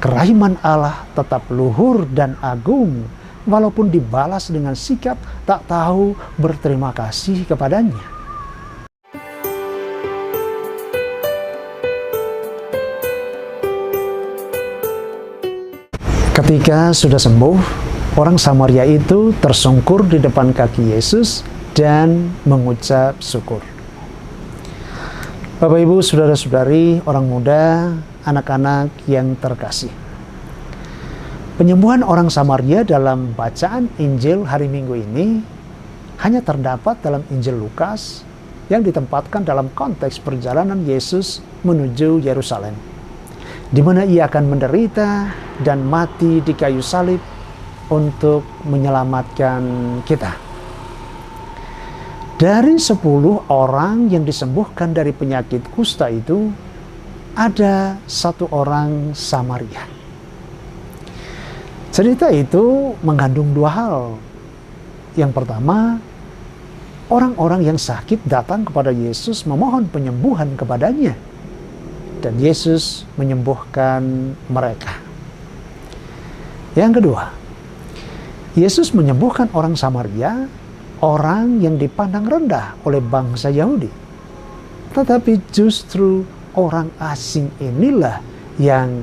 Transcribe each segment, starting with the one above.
Kerahiman Allah tetap luhur dan agung, walaupun dibalas dengan sikap tak tahu berterima kasih kepadanya. Ketika sudah sembuh, orang Samaria itu tersungkur di depan kaki Yesus dan mengucap syukur. Bapak, Ibu, saudara-saudari, orang muda, anak-anak yang terkasih. Penyembuhan orang Samaria dalam bacaan Injil hari Minggu ini hanya terdapat dalam Injil Lukas yang ditempatkan dalam konteks perjalanan Yesus menuju Yerusalem, di mana ia akan menderita dan mati di kayu salib untuk menyelamatkan kita. Dari 10 orang yang disembuhkan dari penyakit kusta itu, ada 1 orang Samaria. Cerita itu mengandung 2 hal. Yang pertama, orang-orang yang sakit datang kepada Yesus memohon penyembuhan kepadanya, dan Yesus menyembuhkan mereka. Yang kedua, Yesus menyembuhkan orang Samaria, orang yang dipandang rendah oleh bangsa Yahudi. Tetapi justru orang asing inilah yang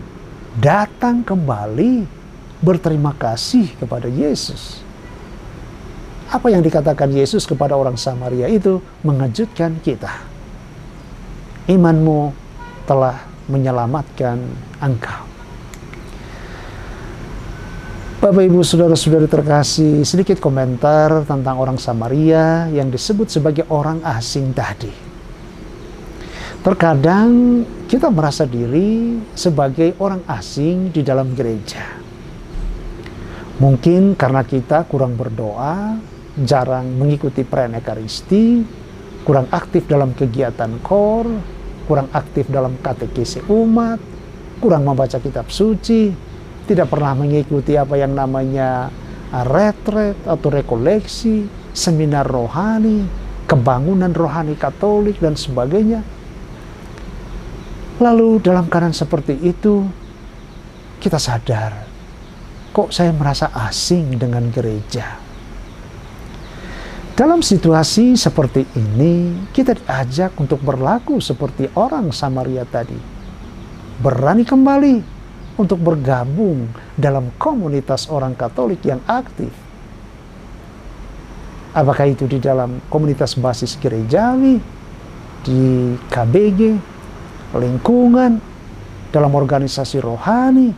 datang kembali berterima kasih kepada Yesus. Apa yang dikatakan Yesus kepada orang Samaria itu mengejutkan kita. Imanmu telah menyelamatkan engkau. Bapak, Ibu, saudara-saudari terkasih, sedikit komentar tentang orang Samaria yang disebut sebagai orang asing tadi. Terkadang kita merasa diri sebagai orang asing di dalam gereja. Mungkin karena kita kurang berdoa, jarang mengikuti perayaan Ekaristi, kurang aktif dalam kegiatan KOR, kurang aktif dalam katekesi umat, kurang membaca kitab suci, tidak pernah mengikuti apa yang namanya retret atau rekoleksi, seminar rohani, kebangunan rohani Katolik, dan sebagainya. Lalu dalam keadaan seperti itu, kita sadar, kok saya merasa asing dengan gereja. Dalam situasi seperti ini, kita diajak untuk berlaku seperti orang Samaria tadi. Berani kembali untuk bergabung dalam komunitas orang Katolik yang aktif. Apakah itu di dalam komunitas basis gerejawi, di KBG, lingkungan, dalam organisasi rohani,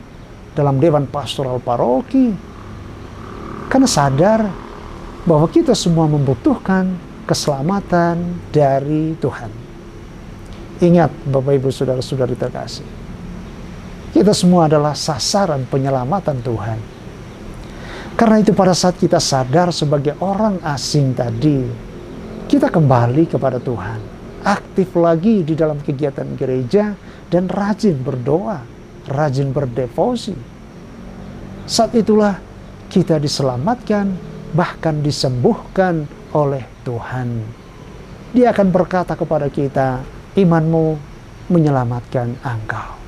dalam dewan pastoral paroki. Karena sadar bahwa kita semua membutuhkan keselamatan dari Tuhan. Ingat, Bapak, Ibu, saudara-saudari terkasih, kita semua adalah sasaran penyelamatan Tuhan. Karena itu pada saat kita sadar sebagai orang asing tadi, kita kembali kepada Tuhan, aktif lagi di dalam kegiatan gereja, dan rajin berdoa, rajin berdevosi. Saat itulah kita diselamatkan, bahkan disembuhkan oleh Tuhan. Dia akan berkata kepada kita, imanmu menyelamatkan engkau.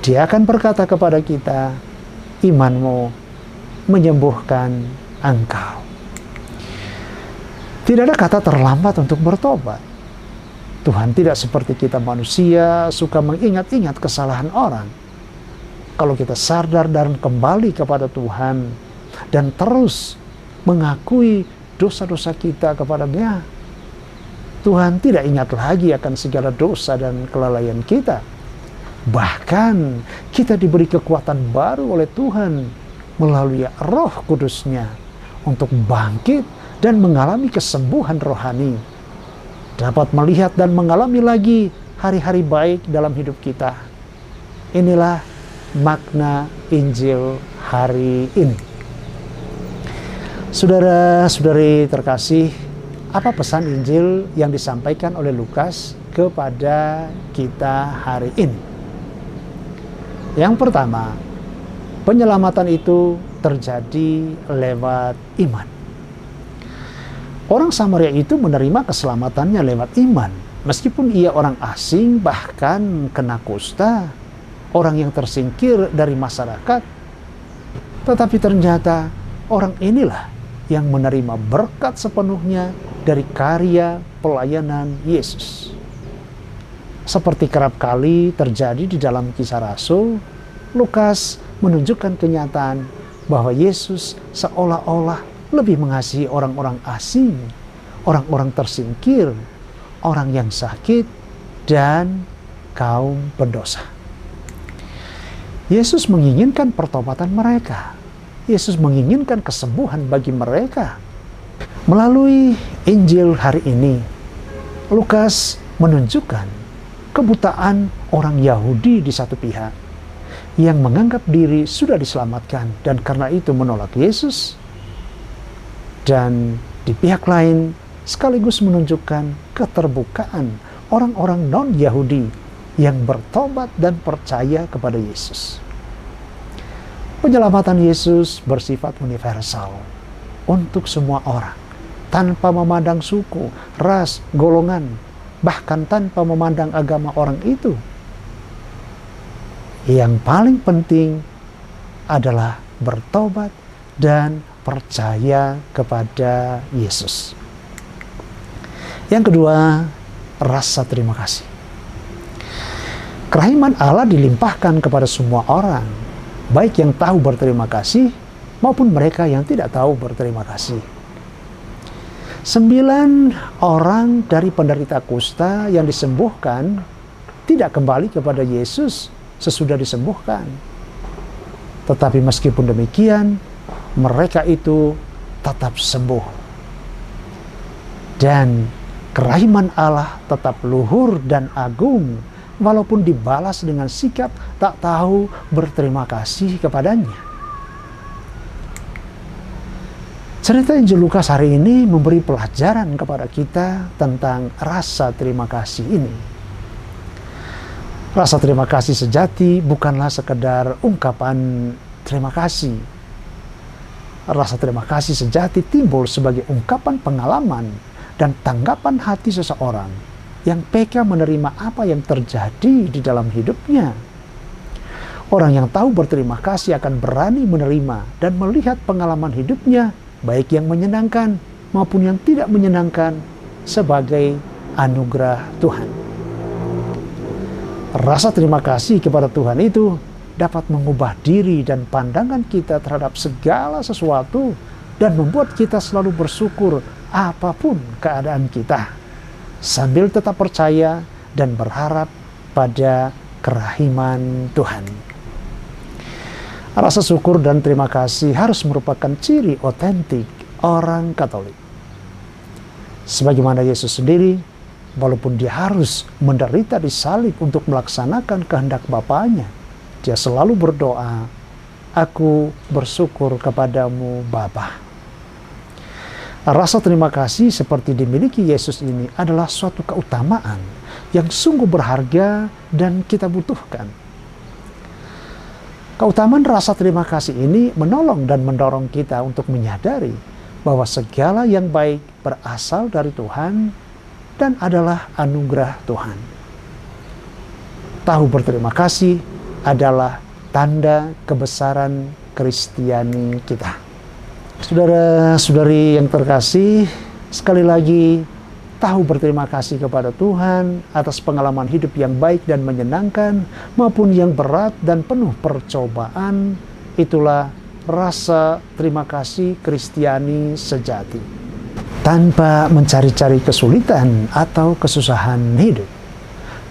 Dia akan berkata kepada kita, imanmu menyembuhkan engkau. Tidak ada kata terlambat untuk bertobat. Tuhan tidak seperti kita manusia, suka mengingat-ingat kesalahan orang. Kalau kita sadar dan kembali kepada Tuhan, dan terus mengakui dosa-dosa kita kepada-Nya, Tuhan tidak ingat lagi akan segala dosa dan kelalaian kita. Bahkan kita diberi kekuatan baru oleh Tuhan melalui Roh Kudus-Nya untuk bangkit dan mengalami kesembuhan rohani, dapat melihat dan mengalami lagi hari-hari baik dalam hidup kita. Inilah makna Injil hari ini. Saudara-saudari terkasih, apa pesan Injil yang disampaikan oleh Lukas kepada kita hari ini? Yang pertama, penyelamatan itu terjadi lewat iman. Orang Samaria itu menerima keselamatannya lewat iman. Meskipun ia orang asing, bahkan kena kusta, orang yang tersingkir dari masyarakat, tetapi ternyata orang inilah yang menerima berkat sepenuhnya dari karya pelayanan Yesus. Seperti kerap kali terjadi di dalam Kisah Rasul, Lukas menunjukkan kenyataan bahwa Yesus seolah-olah lebih mengasihi orang-orang asing, orang-orang tersingkir, orang yang sakit, dan kaum pendosa. Yesus menginginkan pertobatan mereka. Yesus menginginkan kesembuhan bagi mereka. Melalui Injil hari ini, Lukas menunjukkan kebutaan orang Yahudi di satu pihak yang menganggap diri sudah diselamatkan dan karena itu menolak Yesus, dan di pihak lain sekaligus menunjukkan keterbukaan orang-orang non-Yahudi yang bertobat dan percaya kepada Yesus. Penyelamatan Yesus bersifat universal untuk semua orang, tanpa memandang suku, ras, golongan, bahkan tanpa memandang agama orang itu. Yang paling penting adalah bertobat dan percaya kepada Yesus. Yang kedua, rasa terima kasih. Kerahiman Allah dilimpahkan kepada semua orang, baik yang tahu berterima kasih maupun mereka yang tidak tahu berterima kasih. 9 orang dari penderita kusta yang disembuhkan tidak kembali kepada Yesus sesudah disembuhkan. Tetapi meskipun demikian, mereka itu tetap sembuh. Dan kerahiman Allah tetap luhur dan agung, walaupun dibalas dengan sikap tak tahu berterima kasih kepadanya. Cerita Injil Lukas hari ini memberi pelajaran kepada kita tentang rasa terima kasih ini. Rasa terima kasih sejati bukanlah sekedar ungkapan terima kasih. Rasa terima kasih sejati timbul sebagai ungkapan pengalaman dan tanggapan hati seseorang yang peka menerima apa yang terjadi di dalam hidupnya. Orang yang tahu berterima kasih akan berani menerima dan melihat pengalaman hidupnya, baik yang menyenangkan maupun yang tidak menyenangkan, sebagai anugerah Tuhan. Rasa terima kasih kepada Tuhan itu dapat mengubah diri dan pandangan kita terhadap segala sesuatu dan membuat kita selalu bersyukur apapun keadaan kita, sambil tetap percaya dan berharap pada kerahiman Tuhan. Rasa syukur dan terima kasih harus merupakan ciri otentik orang Katolik. Sebagaimana Yesus sendiri, walaupun dia harus menderita di salib untuk melaksanakan kehendak Bapanya, dia selalu berdoa, "Aku bersyukur kepadamu Bapa." Rasa terima kasih seperti dimiliki Yesus ini adalah suatu keutamaan yang sungguh berharga dan kita butuhkan. Keutamaan rasa terima kasih ini menolong dan mendorong kita untuk menyadari bahwa segala yang baik berasal dari Tuhan dan adalah anugerah Tuhan. Tahu berterima kasih adalah tanda kebesaran Kristiani kita. Saudara-saudari yang terkasih, sekali lagi tahu berterima kasih kepada Tuhan atas pengalaman hidup yang baik dan menyenangkan maupun yang berat dan penuh percobaan. Itulah rasa terima kasih Kristiani sejati. Tanpa mencari-cari kesulitan atau kesusahan hidup,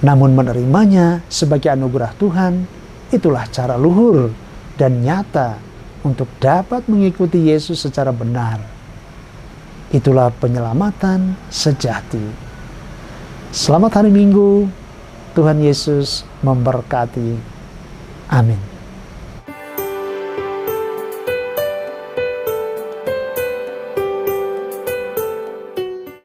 namun menerimanya sebagai anugerah Tuhan, itulah cara luhur dan nyata untuk dapat mengikuti Yesus secara benar. Itulah penyelamatan sejati. Selamat hari Minggu. Tuhan Yesus memberkati. Amin.